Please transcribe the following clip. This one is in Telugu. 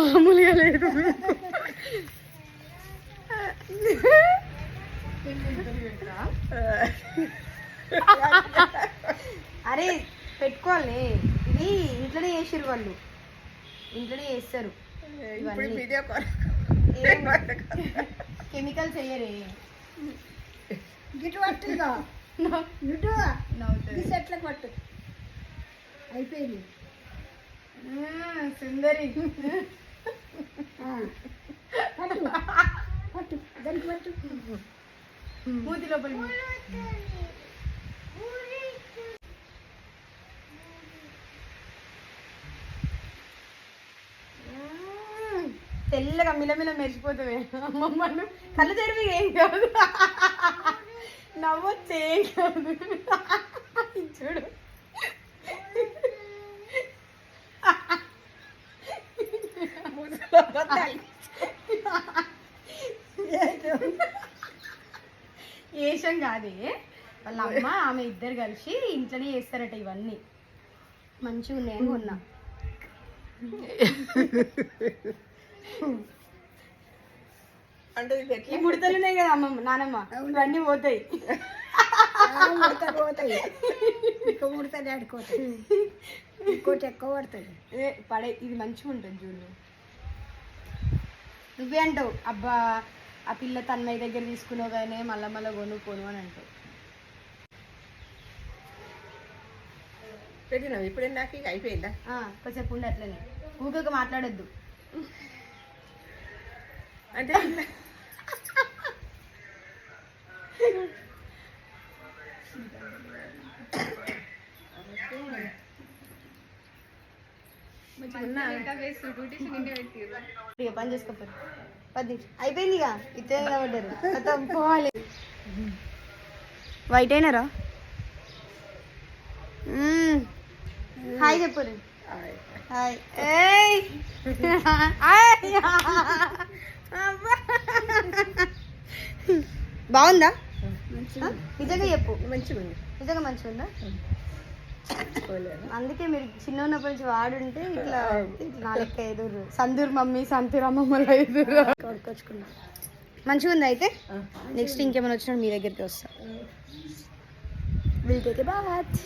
మామూలుగా లేదు. అరే పెట్టుకోవాలి, ఇది ఇంట్లోనే చేసారు వాళ్ళు, ఇంట్లోనే చేస్తారు కెమికల్స్ వేయరే. గిట్టు పట్టుగా ఎట్లా పట్టు అయిపోయింది సుందరి. పట్టు దానికి పట్టు మూతి లోపలి. తెల్లగా మిలమిల మెరిసిపోతావే అమ్మమ్మను. కళ్ళు తెరివి ఏం కాదు, నవ్వొచ్చే ఏం కాదు. చూడు ఏషం కాదే, వాళ్ళ అమ్మ ఆమె ఇద్దరు కలిసి ఇంట్లోనే చేస్తారట ఇవన్నీ. మంచిగా ఉన్నాయని కొన్నా. అంటే ఈ ముడతలు ఉన్నాయి కదా అమ్మమ్మ నానమ్మ, ఇవన్నీ పోతాయి. పోతాయి ఇంకో ముడతలు ఆడుకోతాయి, ఇంకోటి ఎక్కువ పడుతుంది. పడే ఇది మంచిగా ఉంటుంది చూడు. నువ్వే అంటావు అబ్బా ఆ పిల్ల తన్మయ్య దగ్గర తీసుకున్నావు కానీ మళ్ళా మళ్ళీ కొనుక్కోను అని అంటావు. పెట్టినావు ఇప్పుడే నాకు ఇక అయిపోయిందా? కొంచెంసేపు ఉండి అట్లనే ఊరిక మాట్లాడొద్దు. అంటే ఇక పని చేసుకోపోరు 10 నిమిషం అయిపోయింది. ఇక ఇచ్చే పడ్డారు మొత్తం పోవాలి. వైట్ అయినారా? హాయ్ చెప్పరు. హాయ్. బాగుందా? నిజంగా చెప్పు. మంచిగా ఉంది, నిజంగా మంచిగా ఉందా? అందుకే మీరు చిన్న ఉన్నప్పటి నుంచి వాడుంటే ఇట్లా నా లెక్క ఎదురు సందూర్ మమ్మీ సంతూర్ అమ్మమ్మలో ఎదురు కొడుకొచ్చుకున్నా. మంచిగా ఉంది. అయితే నెక్స్ట్ ఇంకేమైనా వచ్చినప్పుడు మీ దగ్గరికి వస్తా. Will take a bath.